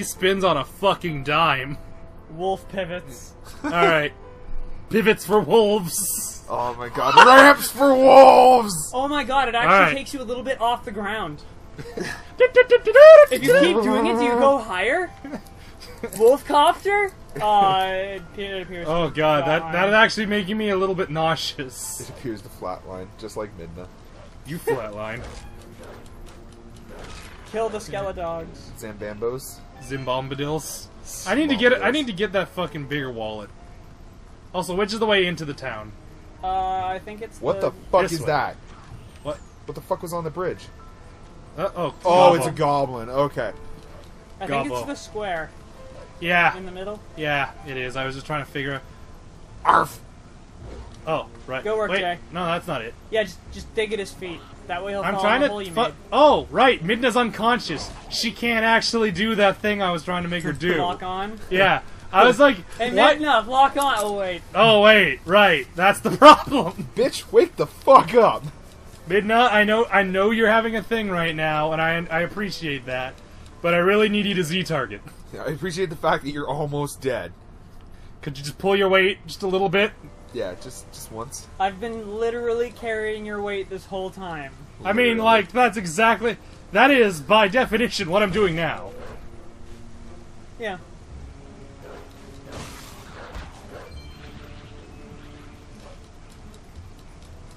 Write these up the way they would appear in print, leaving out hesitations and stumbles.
spins on a fucking dime. Wolf pivots. Alright. Pivots for wolves. Oh my god. Ramps for wolves! Oh my god, it actually takes you a little bit off the ground. If you keep doing it, do you go higher? Wolf copter? It appears oh god, that's actually making me a little bit nauseous. It appears to flatline, just like Midna. You flatline. Kill the skeledogs. Zambambos. Zimbombadils. I need to get that fucking bigger wallet. Also, which is the way into the town? I think it's What the fuck is way. that? What? What the fuck was on the bridge? Oh, oh, it's a goblin. Okay. I think it's the square. Yeah. In the middle? Yeah, it is. I was just trying to figure out... Arf! Oh, right. Go work, Wait, Jay. no, that's not it. Yeah, just dig at his feet. That way he'll I'm fall trying in the hole you to... made. Oh, right. Midna's unconscious. She can't actually do that thing I was trying to make her do. Lock on? Yeah. I was like, Hey, what? Midna, lock on! Oh, wait. Oh, wait. Right. That's the problem. Bitch, wake the fuck up! Midna, I know you're having a thing right now, and I appreciate that. But I really need you to Z-target. Yeah, I appreciate the fact that you're almost dead. Could you just pull your weight just a little bit? Yeah, just once. I've been literally carrying your weight this whole time. I mean, like, that's exactly... That is, by definition, what I'm doing now. Yeah.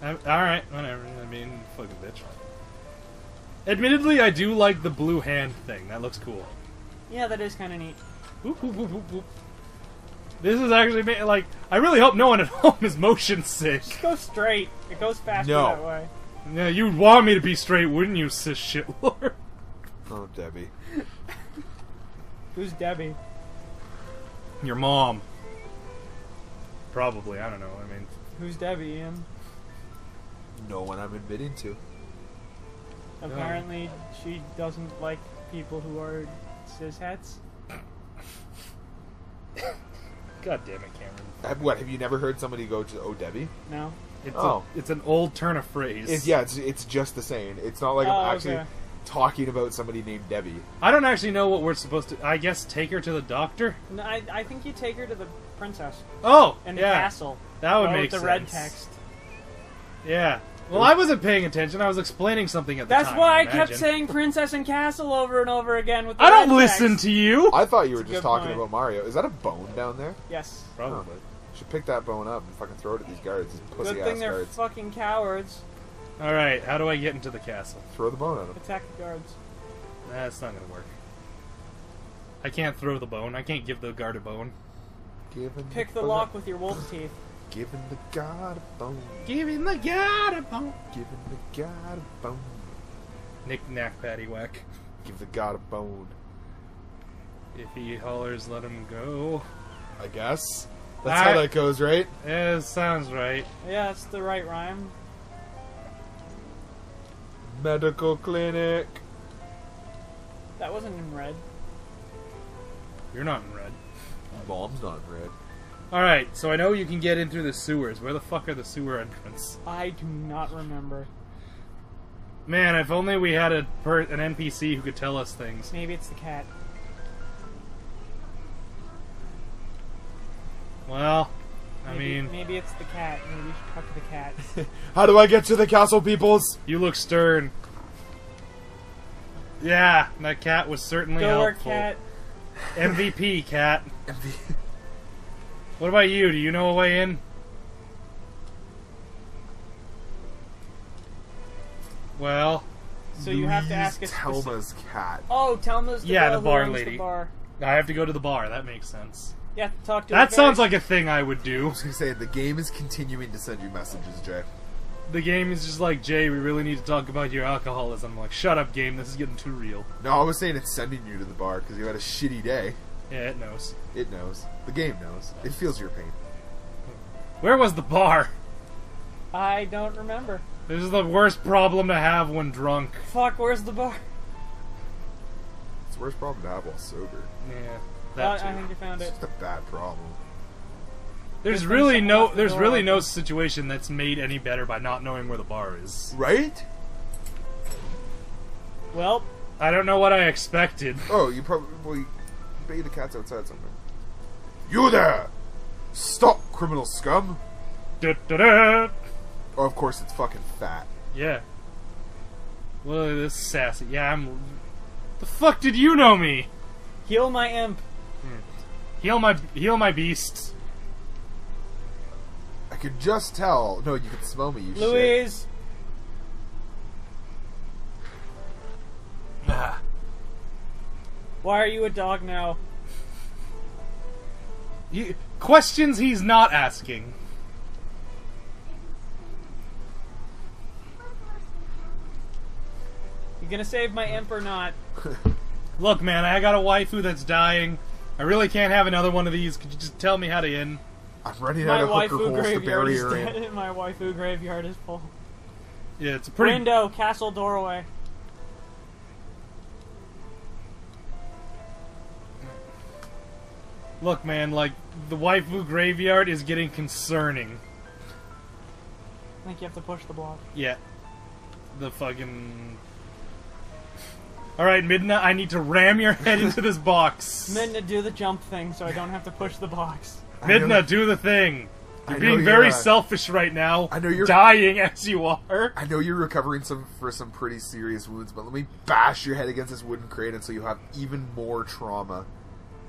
Alright, whatever. I mean, fucking bitch. Admittedly, I do like the blue hand thing. That looks cool. Yeah, that is kind of neat. Whoop, whoop, whoop, whoop, whoop. This is actually, like, I really hope no one at home is motion sick. Just go straight. It goes faster No. that way. Yeah, you'd want me to be straight, wouldn't you, sis shitlord? Oh, Debbie. Who's Debbie? Your mom. Probably, I don't know, I mean... Who's Debbie, Ian? No one I'm admitting to. Apparently, she doesn't like people who are cishets. God damn it, Cameron. What, have you never heard somebody go to "Oh, Debbie"? No. It's an old turn of phrase. It's just the saying. It's not like I'm actually okay. talking about somebody named Debbie. I don't actually know what we're supposed to... I guess take her to the doctor? No, I think you take her to the princess. Oh! And yeah. the castle. That would with make the sense. red text. Yeah. Well, I wasn't paying attention. I was explaining something at the That's time. why I imagine. kept saying princess and castle over and over again with the I don't red listen text. to you! I thought you were That's a just good talking point. about Mario. Is that a bone down there? Yes. Probably. You should pick that bone up and fucking throw it at these guards. These pussy Good thing ass they're guards. fucking cowards. Alright, how do I get into the castle? Throw the bone at them. Attack the guards. That's not gonna work. I can't throw the bone. I can't give the guard a bone. Pick the lock with your wolf teeth. Giving the god a bone. Giving the guard a bone. Giving the god a bone. Knick knack paddywhack. Give the god a bone. If he hollers, let him go. I guess. That's how that goes, right? Yeah, sounds right. Yeah, that's the right rhyme. Medical clinic. That wasn't in red. You're not in red. Mom's not red. Alright, so I know you can get in through the sewers. Where the fuck are the sewer entrance? I do not remember. Man, if only we had an NPC who could tell us things. Maybe it's the cat. Well, I mean... Maybe it's the cat. Maybe we should talk to the cat. How do I get to the castle, peoples? You look stern. Yeah, that cat was certainly Go work, helpful. cat. MVP, cat. What about you? Do you know a way in? Well... So you have to ask a Telma's cat. Oh, Telma's the Yeah, girl the bar who owns lady. The bar. I have to go to the bar. That makes sense. Yeah, talk to That her sounds first. like a thing I would I do. was gonna say, the game is continuing to send you messages, Jay. The game is just like, Jay, we really need to talk about your alcoholism. I'm like, shut up, game. This is getting too real. No, I was saying it's sending you to the bar because you had a shitty day. Yeah, it knows. It knows. The game knows. It feels your pain. Where was the bar? I don't remember. This is the worst problem to have when drunk. Fuck, where's the bar? It's the worst problem to have while sober. Yeah, that too. I think you found It's it. just a bad problem. There's Good really thing no, someone left the there's door really no open. situation that's made any better by not knowing where the bar is. Right? Well, I don't know what I expected. Oh, you probably... bet the cat's outside somewhere. You there! Stop, criminal scum! Da-da-da. Oh, of course, it's fucking fat. Yeah. Look at this sassy. Yeah, I'm... The fuck did you know me? Heal my imp. Heal my beast. I could just tell. No, you can smell me, you shit. Louise. Ah. Why are you a dog now? Questions he's not asking. You gonna save my imp or not? Look, man, I got a waifu that's dying. I really can't have another one of these. Could you just tell me how to in? I'm running My out of hooker waifu holes to graveyard bury is her dead. in. My waifu graveyard is full. Yeah, it's a pretty... Window, castle doorway. Look, man, like, the waifu graveyard is getting concerning. I think you have to push the block. Yeah. The fucking... Alright, Midna, I need to ram your head into this box. Midna, do the jump thing so I don't have to push the box. Midna, do the thing. You're I know being you're, very selfish right now. I know you're dying as you are. I know you're recovering for some pretty serious wounds, but let me bash your head against this wooden crate until you have even more trauma.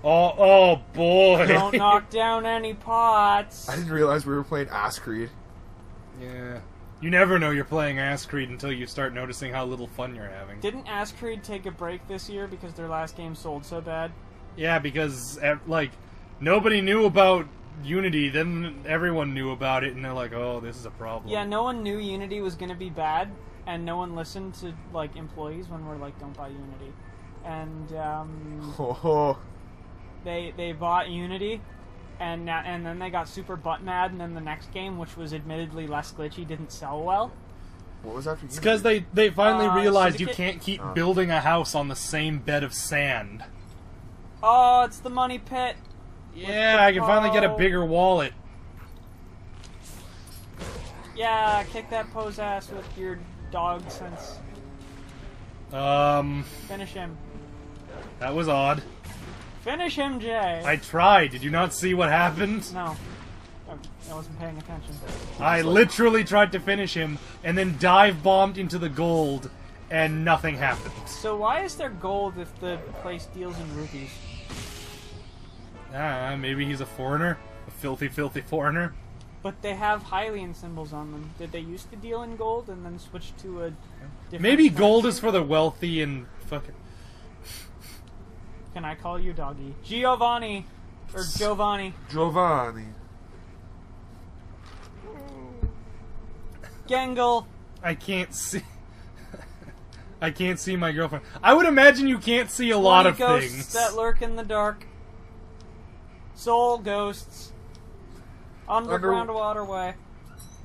Oh boy. Don't knock down any pots. I didn't realize we were playing Ass Creed. Yeah. You never know you're playing Ass Creed until you start noticing how little fun you're having. Didn't Ass Creed take a break this year because their last game sold so bad? Yeah, because, like, nobody knew about Unity, then everyone knew about it, and they're like, oh, this is a problem. Yeah, no one knew Unity was going to be bad, and no one listened to, like, employees when we're like, don't buy Unity. And, they bought Unity, and then they got super butt mad, and then the next game, which was admittedly less glitchy, didn't sell well. What was after It's because they finally realized you Syndicate? can't keep building a house on the same bed of sand. Oh, it's the money pit. Yeah, I can finally get a bigger wallet. Yeah, kick that pose ass with your dog sense. Finish him. That was odd. Finish him, Jay. I tried. Did you not see what happened? No. I wasn't paying attention. I literally tried to finish him, and then dive-bombed into the gold, and nothing happened. So why is there gold if the place deals in rupees? Maybe he's a foreigner? A filthy, filthy foreigner? But they have Hylian symbols on them. Did they used to deal in gold and then switch to a different Maybe gold currency? is for the wealthy and fucking... Can I call you doggy? Giovanni! Or Giovanni. Giovanni. Gengle! I can't see... I can't see my girlfriend. I would imagine you can't see a lot of ghosts things. that lurk in the dark. Soul ghosts. Underground waterway.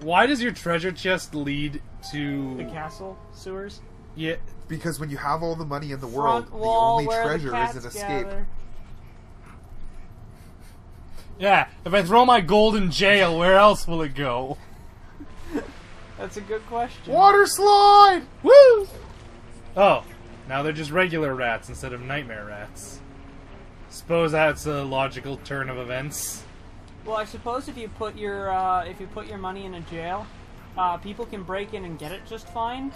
Why does your treasure chest lead to... The castle sewers. Yeah. Because when you have all the money in the world, Front the wall only where treasure the cats is an escape. gather. Yeah, if I throw my gold in jail, where else will it go? That's a good question. Waterslide! Woo! Oh, now they're just regular rats instead of nightmare rats. Suppose that's a logical turn of events. Well, I suppose if you put your money in a jail, people can break in and get it just fine.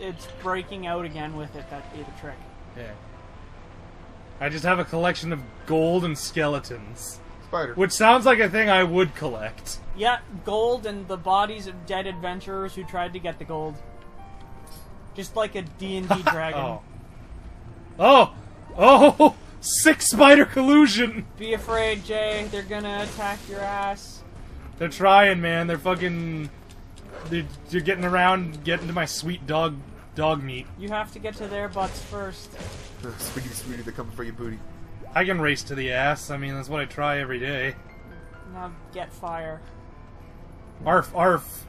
It's breaking out again with it that'd be the trick. Yeah. I just have a collection of gold and skeletons. Spider. Which sounds like a thing I would collect. Yeah, gold and the bodies of dead adventurers who tried to get the gold. Just like a D&D dragon. Oh. Oh! Oh! 6 spider collusion! Be afraid, Jay. They're gonna attack your ass. They're trying, man. They're fucking... You're getting around, getting to my sweet dog meat. You have to get to their butts first. Sweetie, they're coming for your booty. I can race to the ass. I mean, that's what I try every day. Now get fire. Arf, arf.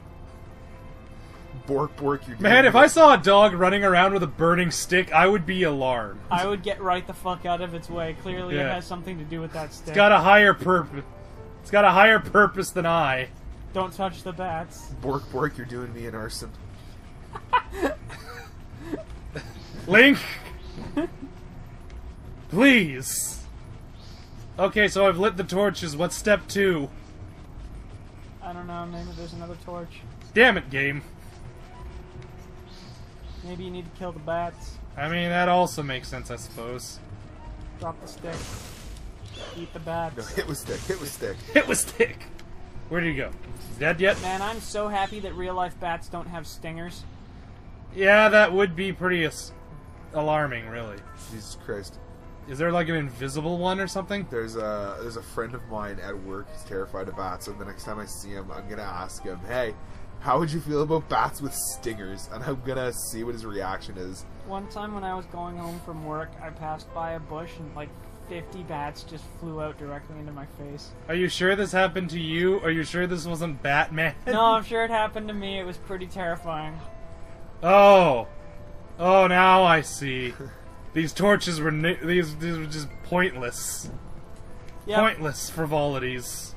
Bork, you're Man, if I saw a dog running around with a burning stick, I would be alarmed. I would get right the fuck out of its way. Clearly Yeah. it has something to do with that stick. It's got a higher purpose. It's got a higher purpose than I. Don't touch the bats. Bork, you're doing me an arson. Link! Please! Okay, so I've lit the torches. What's step 2? I don't know, maybe there's another torch. Damn it, game. Maybe you need to kill the bats. I mean, that also makes sense, I suppose. Drop the stick. Eat the bats. No, hit with stick. Hit with stick. Hit with stick. Where did he go? He's dead yet? Man, I'm so happy that real-life bats don't have stingers. Yeah, that would be pretty alarming, really. Jesus Christ. Is there like an invisible one or something? There's a friend of mine at work who's terrified of bats, and the next time I see him, I'm gonna ask him, hey, how would you feel about bats with stingers? And I'm gonna see what his reaction is. One time when I was going home from work, I passed by a bush and like 50 bats just flew out directly into my face. Are you sure this happened to you? Are you sure this wasn't Batman? No, I'm sure it happened to me. It was pretty terrifying. Oh. Oh, now I see. These torches were these were just pointless. Yep. Pointless frivolities.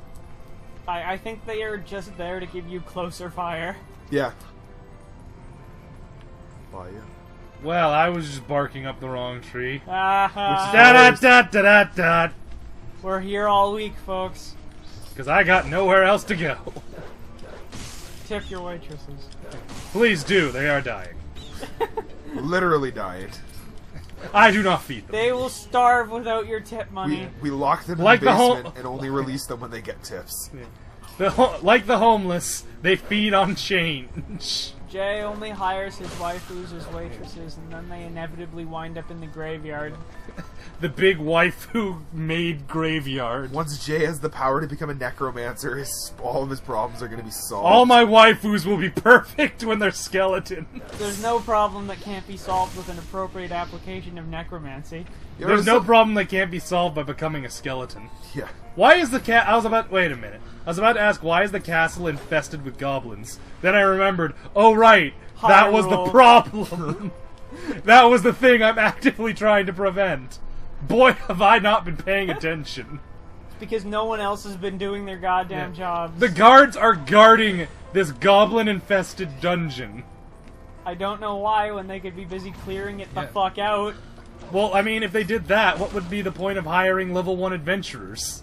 I think they are just there to give you closer fire. Yeah. Why, yeah. Well, I was just barking up the wrong tree. Da-da-da-da-da. We're here all week, folks. Because I got nowhere else to go. Tip your waitresses. Please do. They are dying. Literally dying. I do not feed them. They will starve without your tip money. We lock them in Like the the basement and only release them when they get tips. Like the homeless, they feed on change. Jay only hires his waifus as waitresses, and then they inevitably wind up in the graveyard. The big waifu made graveyard. Once Jay has the power to become a necromancer, all of his problems are going to be solved. All my waifus will be perfect when they're skeleton. There's no problem that can't be solved with an appropriate application of necromancy. There's no problem that can't be solved by becoming a skeleton. Yeah. Why is the wait a minute. I was about to ask, why is the castle infested with goblins? Then I remembered, oh right, that was the problem. That was the thing I'm actively trying to prevent. Boy, have I not been paying attention. It's because no one else has been doing their goddamn jobs. The guards are guarding this goblin-infested dungeon. I don't know why, when they could be busy clearing it the fuck out. Well, I mean, if they did that, what would be the point of hiring level 1 adventurers?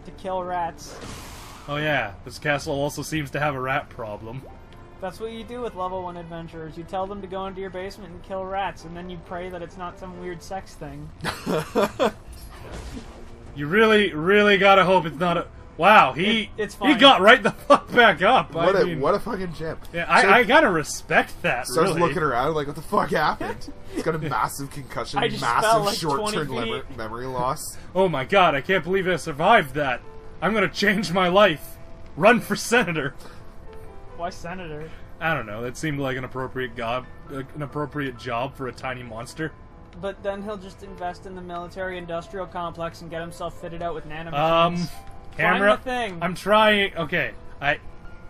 To kill rats. Oh yeah, this castle also seems to have a rat problem. That's what you do with level 1 adventurers. You tell them to go into your basement and kill rats, and then you pray that it's not some weird sex thing. You really, really gotta hope it's not a... Wow, it's fine. he got right the fuck back up. What a fucking chimp. Yeah, I gotta respect that, starts really. looking around like, what the fuck happened? He's got a massive concussion, I just fell massive like short-term 20 feet. memory loss. Oh my god, I can't believe I survived that. I'm gonna change my life. Run for senator. Why senator? I don't know, that seemed like an appropriate job for a tiny monster. But then he'll just invest in the military-industrial complex and get himself fitted out with nanomachines. Camera. Find the thing. I'm trying. Okay,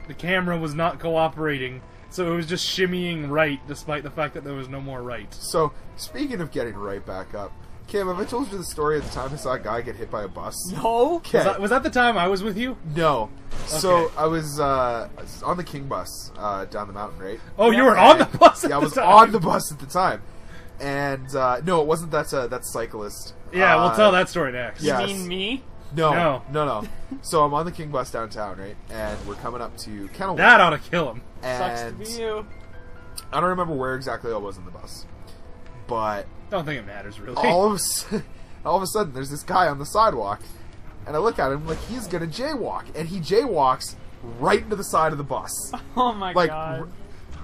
the camera was not cooperating, so it was just shimmying right, despite the fact that there was no more right. So, speaking of getting right back up, Cam, have I told you the story of the time I saw a guy get hit by a bus? No. Was that the time I was with you? No. Okay. So I was on the King bus down the mountain, right? Oh, you were on the bus. Yeah, I was on the bus at the time, and no, it wasn't that cyclist. Yeah, we'll tell that story next. You mean me? No. So I'm on the King bus downtown, right? And we're coming up to Kennel. That ought to kill him. Sucks to And be you. I don't remember where exactly I was in the bus, but Don't think it matters, really. all of a sudden, there's this guy on the sidewalk, and I look at him like he's gonna jaywalk, and he jaywalks right into the side of the bus. Oh my god.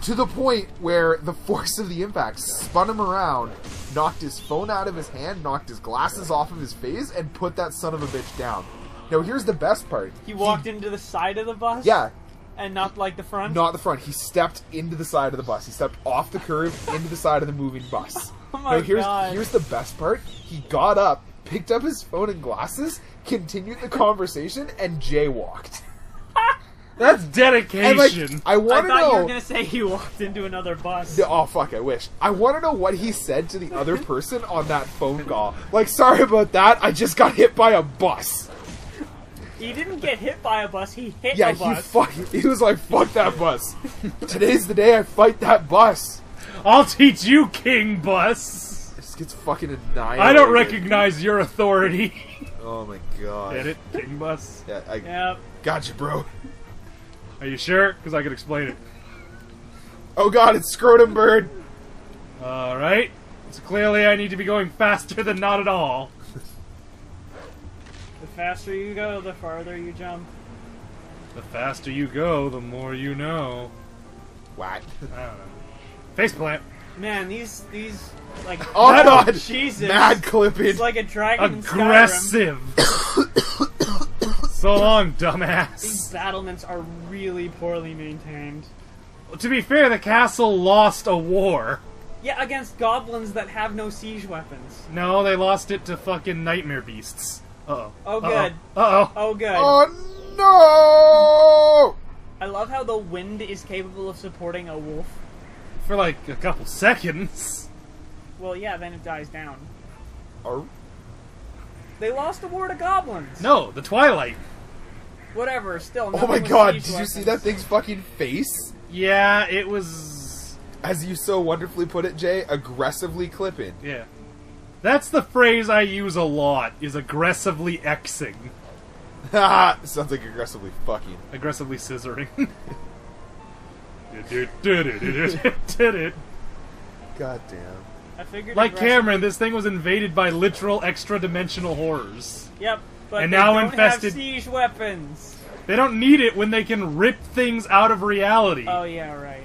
To the point where the force of the impact spun him around, knocked his phone out of his hand, knocked his glasses off of his face, and put that son of a bitch down. Now, here's the best part. He walked into the side of the bus? Yeah. And not like the front? Not the front. He stepped into the side of the bus. He stepped off the curb into the side of the moving bus. Oh my god. Here's the best part. He got up, picked up his phone and glasses, continued the conversation, and jaywalked. That's dedication. And, I want to know. I thought you were gonna say he walked into another bus. Oh fuck! I wish. I want to know what he said to the other person on that phone call. Like, sorry about that. I just got hit by a bus. He didn't get hit by a bus. He hit Yeah, a bus. he was like, fuck that bus. Today's the day I fight that bus. I'll teach you, King Bus. It just gets fucking annihilated. I don't recognize your authority. Oh my god. Get it? King bus? Yeah, I Yep. gotcha, bro. Are you sure? Because I could explain it. Oh god, it's Scrotum Bird. Alright. So clearly I need to be going faster than not at all. The faster you go, the farther you jump. The faster you go, the more you know. What? I don't know. Faceplant. Man, these like Oh god! Jesus. Mad clipping. It's like a dragon in Skyrim. Aggressive. So long, These dumbass. battlements are really poorly maintained. To be fair, the castle lost a war. Yeah, against goblins that have no siege weapons. No, they lost it to fucking nightmare beasts. Uh-oh. Oh, good. Uh-oh. Oh, good. Oh no! I love how the wind is capable of supporting a wolf. For like a couple seconds. Well, yeah, then it dies down. Oh. They lost a war to goblins. No, the Twilight. Whatever, still. Oh nothing my with god, siege did you see weapons. that thing's fucking face? Yeah, it was... As you so wonderfully put it, Jay, aggressively clipping. Yeah. That's the phrase I use a lot, is aggressively Xing. Haha, sounds like aggressively fucking. Aggressively scissoring. God damn. I figured Like aggressive- Cameron, this thing was invaded by literal extra-dimensional horrors. Yep, but And they now don't infested- have siege weapons. They don't need it when they can rip things out of reality. Oh yeah, right.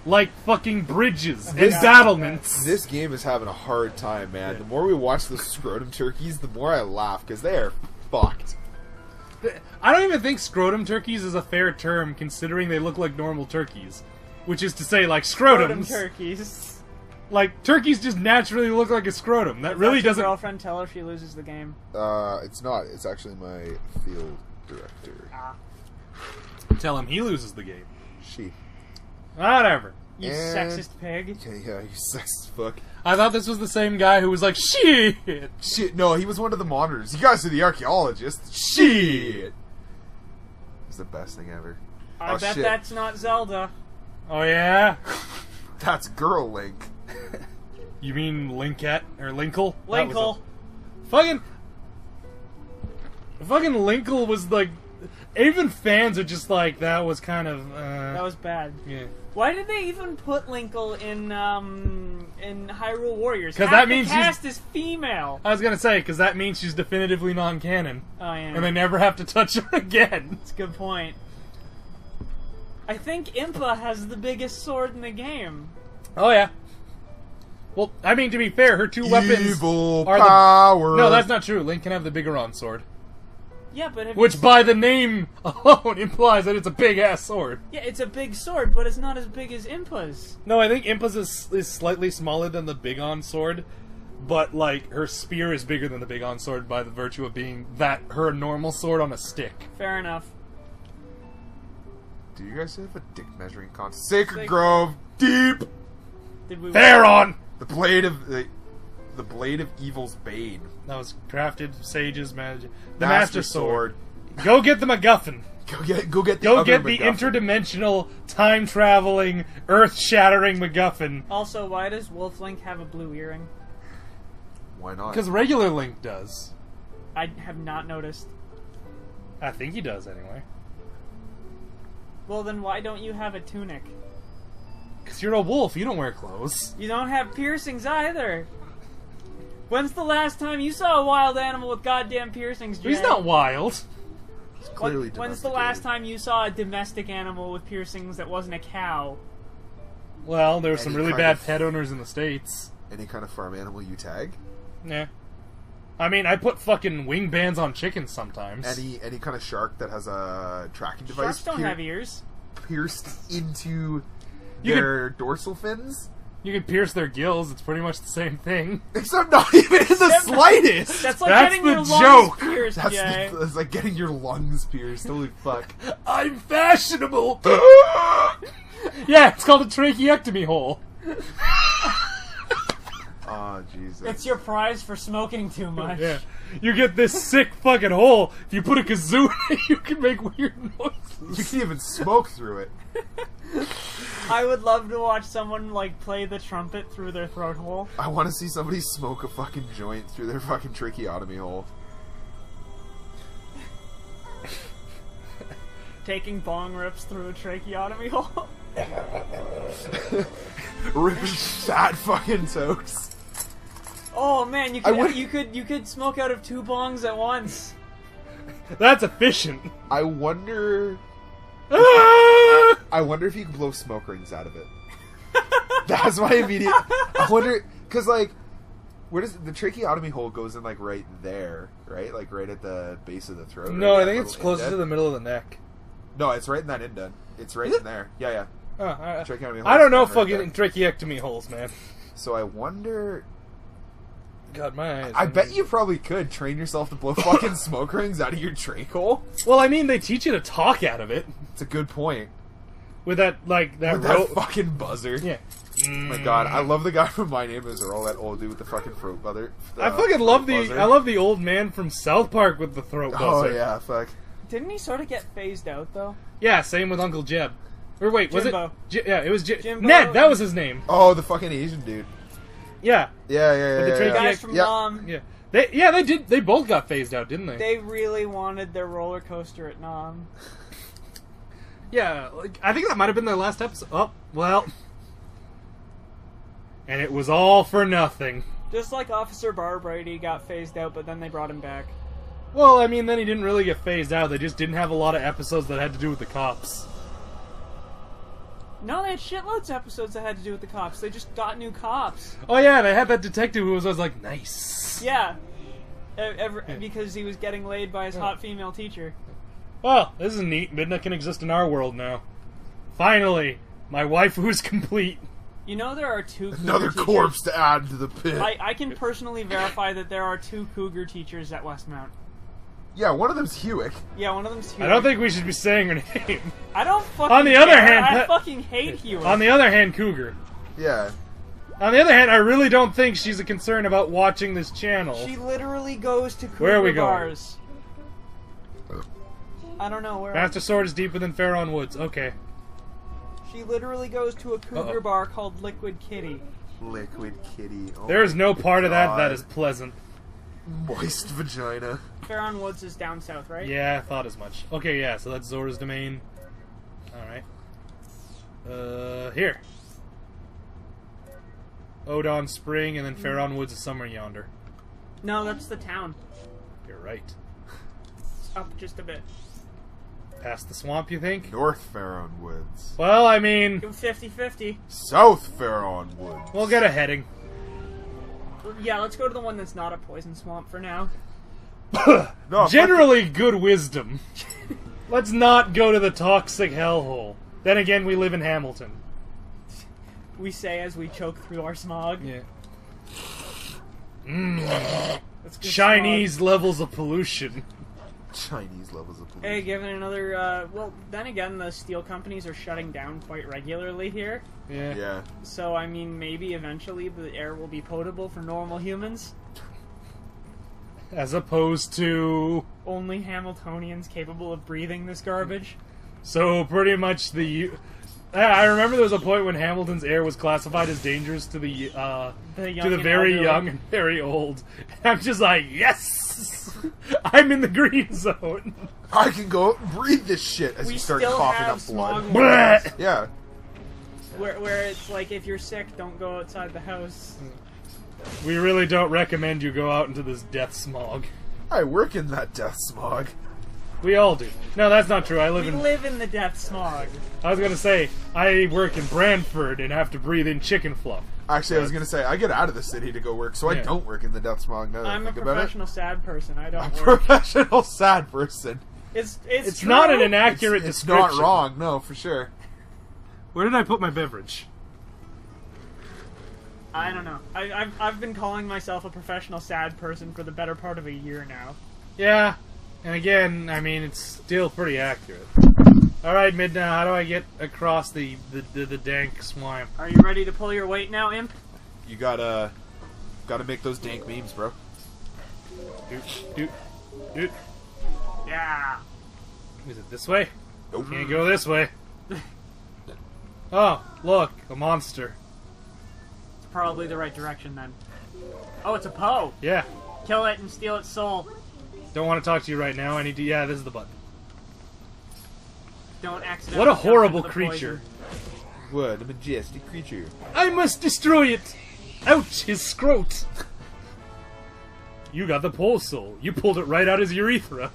Like fucking bridges and This- battlements. This game is having a hard time, man. The more we watch the scrotum turkeys, the more I laugh, because they are fucked. I don't even think scrotum turkeys is a fair term, considering they look like normal turkeys. Which is to say, like Scrotum scrotums. turkeys. Like, turkeys just naturally look like a scrotum. That really Let your doesn't... girlfriend tell her she loses the game. It's not. It's actually my field director. Ah, Tell him he loses the game. She. Whatever. you And- sexist pig. Okay, yeah, you sexist fuck. I thought this was the same guy who was like, shit! Shit, no, he was one of the monitors. You guys are the archaeologists. Shit! It's the best thing ever. I Oh, bet shit. that's not Zelda. Oh yeah? That's Girl Link. You mean Linkette? Or Linkle? That was Linkle. a- Fucking... Fucking Linkle was like... Even fans are just like, that was kind of, That was bad. yeah. Why did they even put Linkle in Hyrule Warriors? 'Cause Half that the means she's- cast is female. I was gonna say, because that means she's definitively non-canon. Oh yeah, And they never have to touch her again. that's a good point. I think Impa has the biggest sword in the game. Oh yeah. Well, I mean, to be fair, her two weapons Evil are power. the... No, that's not true. Link can have the Bigoron sword. Yeah, but have Which, you... by the name alone, implies that it's a big-ass sword. yeah, it's a big sword, but it's not as big as Impa's. No, I think Impa's is slightly smaller than the Bigon sword, but, like, her spear is bigger than the Bigon sword by the virtue of being that her normal sword on a stick. Fair enough. Do you guys have a dick measuring contest? Sacred Sacred- Grove, deep. Did we? Theron! The blade of the blade of evil's bane. That was crafted sage's magic. The Master Sword. Sword. Go get the MacGuffin. Go get the Go other get the MacGuffin. interdimensional, time-traveling, earth-shattering MacGuffin. Also, why does Wolf Link have a blue earring? Why not? Because regular Link does. I have not noticed. I think he does, anyway. Well, then why don't you have a tunic? Because you're a wolf, you don't wear clothes. You don't have piercings either. When's the last time you saw a wild animal with goddamn piercings, Jay? He's not wild. It's clearly When's the last time you saw a domestic animal with piercings that wasn't a cow? Well, there's some Any really kind bad of- pet owners in the States. Any kind of farm animal you tag? Yeah. I mean, I put fucking wing bands on chickens sometimes. Any kind of shark that has a tracking device Sharks don't have ears. pierced into You their dorsal fins? You can pierce their gills, it's pretty much the same thing. Except not even in the slightest! That's like That's getting the your lungs joke. pierced, Jay. That's like getting your lungs pierced. Holy fuck. I'm fashionable! Yeah, it's called a tracheectomy hole. Oh, Jesus. It's your prize for smoking too much. Yeah. You get this sick fucking hole. If you put a kazoo in it, you can make weird noises. You can even smoke through it. I would love to watch someone like play the trumpet through their throat hole. I want to see somebody smoke a fucking joint through their fucking tracheotomy hole. Taking bong rips through a tracheotomy hole. Ripping fat fucking toes. Oh man, you could smoke out of 2 bongs at once. That's efficient. I wonder if you can blow smoke rings out of it. That's my immediate. I wonder, because like, where does the tracheotomy hole goes in? Like right there, right? Like right at the base of the throat. No, right? I think it's closer to the middle of the neck. No, it's right in that indent. It's right in there. Yeah. Tracheotomy hole I don't know right fucking there. tracheectomy holes, man. So I wonder. God, my eyes. I bet you probably could train yourself to blow fucking smoke rings out of your trach hole. Well, I mean, they teach you to talk out of it It's a good point. with that With that fucking buzzer. Yeah. Oh my god, I love the guy from My Name Is Earl, that old dude with the fucking throat buzzer. I fucking love buzzer. I love the old man from South Park with the throat buzzer. Oh yeah, fuck. Didn't he sort of get phased out though? Yeah, same with Uncle Jeb. Or wait, was Jimbo. it? Yeah, it was Jimbo. Ned. That was his name. Oh, the fucking Asian dude. Yeah. Yeah. With the The Yeah. guys from Nom. Yeah. They did. They both got phased out, didn't they? They really wanted their roller coaster at Nom. Yeah, like, I think that might have been their last episode. Oh, well. And it was all for nothing. Just like Officer Barbrady got phased out, but then they brought him back. Well, I mean, then he didn't really get phased out. They just didn't have a lot of episodes that had to do with the cops. No, they had shitloads of episodes that had to do with the cops. They just got new cops. Oh yeah, they had that detective who was always like, nice. Yeah. Because he was getting laid by his hot female teacher. Well, this is neat. Midna can exist in our world now. Finally, my waifu is complete. You know there are 2 Cougar Another teachers. corpse to add to the pit. I can personally verify that there are 2 Cougar teachers at Westmount. Yeah, one of them's Hewick. Yeah, one of them's Hewitt. I don't think we should be saying her name. I don't fucking On the other care. hand, I fucking hate Hewitt. On the other hand, Cougar. Yeah. On the other hand, I really don't think she's a concern about watching this channel. She literally goes to Cougar Where are we going? bars. I don't know where. Master Sword is deeper than Pharaoh Woods. Okay. She literally goes to a Cougar bar called Liquid Kitty. Liquid kitty. Oh There is no my part of that God. that is pleasant. Moist vagina. Pharaoh Woods is down south, right? Yeah, I thought as much. Okay, yeah, so that's Zora's domain. Alright. Here. Odon Spring, and then Pharaoh Woods is somewhere yonder. No, that's the town. You're right. It's up just a bit. Past the swamp, you think? North Farron Woods. Well, I mean, Go 50-50. South Farron Woods. we'll get a heading. Yeah, let's go to the one that's not a poison swamp for now. No, Generally good wisdom. Let's not go to the toxic hellhole. Then again, we live in Hamilton. We say as we choke through our smog. Yeah. That's good Chinese levels of pollution. Chinese levels of pollution. Hey, given another, well, then again, the steel companies are shutting down quite regularly here. Yeah. Yeah. So, I mean, maybe eventually the air will be potable for normal humans. As opposed to... Only Hamiltonians capable of breathing this garbage. So, pretty much the... I remember there was a point when Hamilton's air was classified as dangerous to the young and very elderly. young and very old. And I'm just like, yes! I'm in the green zone. I can go out and breathe this shit as We you start still coughing have up blood. smog Blech. Yeah. where it's like, if you're sick, don't go outside the house. We really don't recommend you go out into this death smog. I work in that death smog. We all do. No, that's not true. I live We in... live in the death smog. I was gonna say, I work in Brantford and have to breathe in chicken fluff. Actually, I was gonna say, I get out of the city to go work, so I Yeah. don't work in the death smog now that I I'm a think about it. professional sad person. I A don't work. professional sad person. It's true. not an inaccurate It's description. not wrong, no, for sure. Where did I put my beverage? I don't know. I've been calling myself a professional sad person for the better part of a year now. Yeah, and again, I mean, it's still pretty accurate. Alright, Midna, how do I get across the dank swamp? Are you ready to pull your weight now, Imp? You gotta make those dank memes, bro. Dude. Yeah. Is it this way? Nope. Can't go this way. Oh, look, a monster. It's probably the right direction then. Oh, it's a Poe. Yeah, Kill it and steal its soul. don't want to talk to you right now. I need to... Yeah, this is the button. Don't accidentally. What a jump horrible into the creature. What a majestic creature. I must destroy it! Ouch, his scrot! You got the pole soul. You pulled it right out his urethra.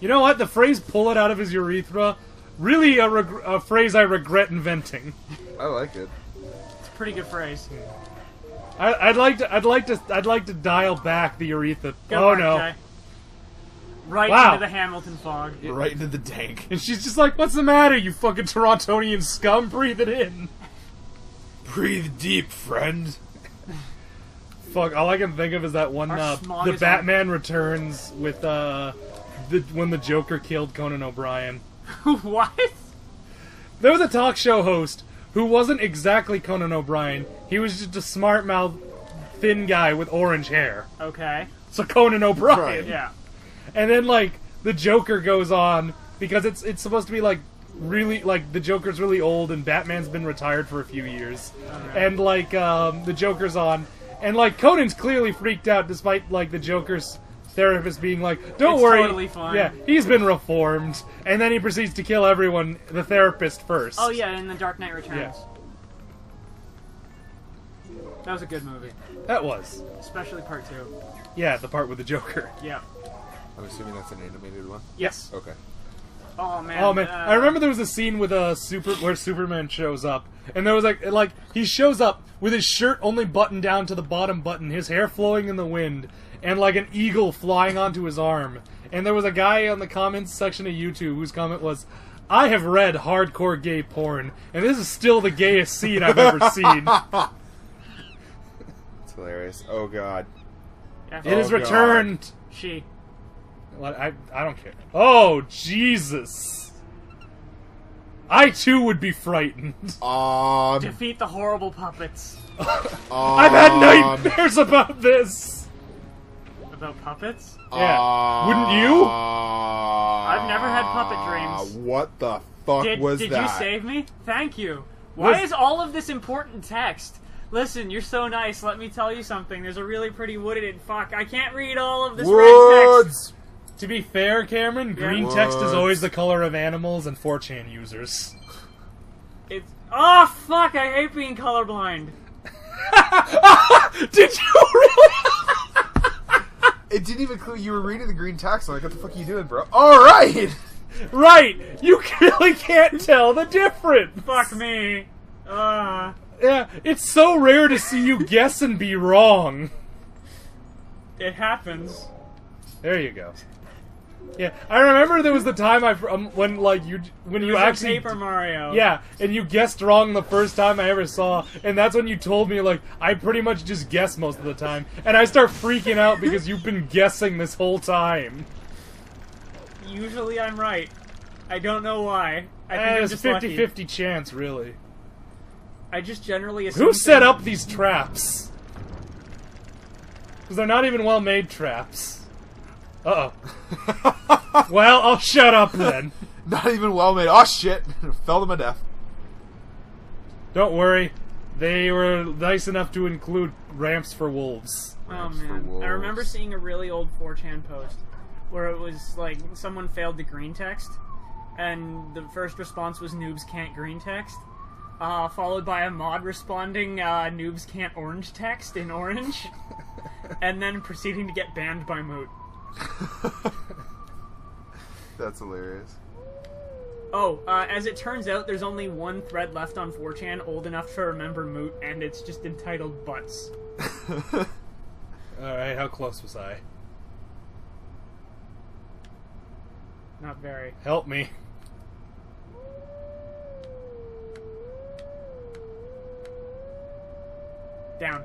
You know what? The phrase "pull it out of his urethra," really a phrase I regret inventing. I like it. It's a pretty good phrase. I'd like to dial back the urethra. Good Oh work, no! Jay. Right Wow. into the Hamilton fog. Right into the tank. And she's just like, "What's the matter, you fucking Torontonian scum? Breathe it in." Breathe deep, friend. Fuck! All I can think of is that one. Our Smog The is Batman Returns with when the Joker killed Conan O'Brien. What? There was a talk show host who wasn't exactly Conan O'Brien. He was just a smart-mouthed, thin guy with orange hair. Okay. So Conan O'Brien. Right. Yeah. And then, like, the Joker goes on, because it's supposed to be, like, really, like, the Joker's really old and Batman's been retired for a few years. Okay. And, like, the Joker's on, and, like, Conan's clearly freaked out despite, like, the Joker's therapist being like, "Don't It's worry." totally fine. Yeah, he's been reformed. And then he proceeds to kill everyone, the therapist first. Oh yeah, in The Dark Knight Returns. Yeah. That was a good movie, That was. especially part 2. Yeah, the part with the Joker. Yeah. I'm assuming that's an animated one. Yes. Okay. Oh man. Oh man, I remember there was a scene with where Superman shows up, and there was like he shows up with his shirt only buttoned down to the bottom button, his hair flowing in the wind, and like an eagle flying onto his arm. And there was a guy on the comments section of YouTube whose comment was, "I have read hardcore gay porn, and this is still the gayest scene I've ever seen." It's hilarious. Oh god. Yeah, It is God. returned. She. What? I don't care. Oh Jesus! I too would be frightened. Defeat the horrible puppets. I've had nightmares about this. About puppets? Yeah. Wouldn't you? I've never had puppet dreams. What the fuck was did that? you save me? Thank you. Why Was- is all of this important text? Listen, you're so nice. Let me tell you something. There's a really pretty wooded. Fuck, I can't read all of this red text. Woods! To be fair, Cameron, green Yeah. text is What? always the color of animals and 4chan users. It's. Oh, fuck, I hate being colorblind. Did you really? It didn't even clue you were reading the green text. I'm like, what the fuck are you doing, bro? Alright! Right! You really can't tell the difference! Fuck me. Yeah, it's so rare to see you guess and be wrong. It happens. There you go. Yeah, I remember there was the time when you It was actually Paper Mario. yeah, and you guessed wrong the first time I ever saw, and that's when you told me like I pretty much just guess most of the time, and I start freaking out because you've been guessing this whole time. Usually I'm right. I don't know why. I think I'm It's just a lucky. 50-50 chance, really. I just generally assume. Who set up these traps? Because they're not even well-made traps. Uh-oh. Well, I'll shut up then. Not even well made. Oh shit! Fell to my death. Don't worry. They were nice enough to include ramps for wolves. Oh Ramps for man, I remember wolves. seeing a really old 4chan post where it was like someone failed the green text, and the first response was "noobs can't green text," followed by a mod responding "noobs can't orange text" in orange, and then proceeding to get banned by Moot. That's hilarious. Oh, as it turns out, there's only one thread left on 4chan old enough to remember Moot, and it's just entitled Butts. Alright, how close was I? Not very. Help me. Down.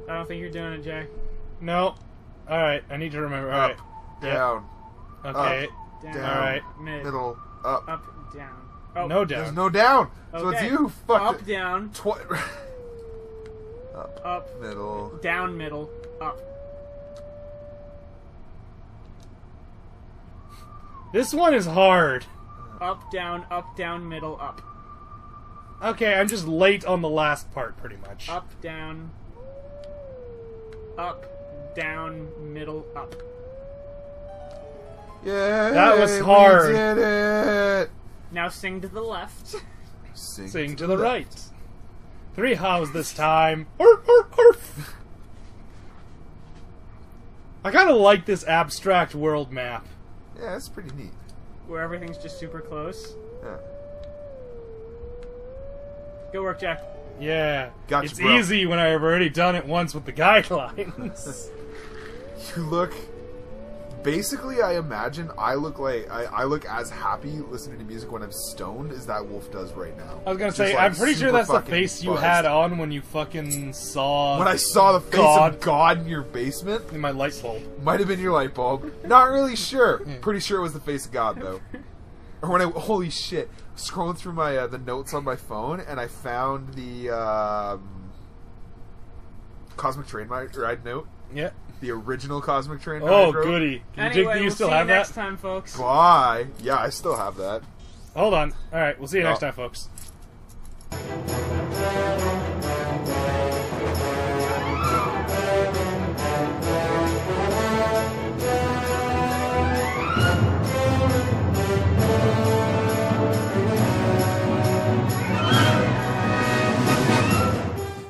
I don't think you're doing it, Jay. No. Alright, I need to remember. Alright. Down. Okay. Down. Down. Alright. Mid. Middle. Up. Up, down. Oh, No There's down. no down. So it's okay. you. Fuck Up, it. down, Up. up, Middle. down, middle, up. This one is hard. Up, down, middle, up. Okay, I'm just late on the last part, pretty much. Up, down. up, down, middle, up. Yeah, That was hard. We did it. Now sing to the left. Sing to the right. 3 hows this time. Arf, arf, arf. I kind of like this abstract world map. Yeah, that's pretty neat. Where everything's just super close. Yeah. Good work, Jack. Yeah. Gotcha, it's bro. easy when I've already done it once with the guidelines. You look. Basically, I imagine I look like I look as happy listening to music when I'm stoned as that wolf does right now. I was gonna Just, say, like, I'm pretty sure super that's the fucking face you buzzed. had on when you fucking saw... When I saw the face God. of God in your basement, in my light bulb. might have been your light bulb. Not really sure. Pretty sure it was the face of God though. Or when I holy shit, scrolling through my the notes on my phone and I found the Cosmic Train Ride note. Yeah. The original Cosmic Train Ride. Oh, note. goody. Do Anyway, you we'll still see have you next that? time, folks. Bye. Yeah, I still have that. Hold on. Alright, we'll see you next Oh. time, folks.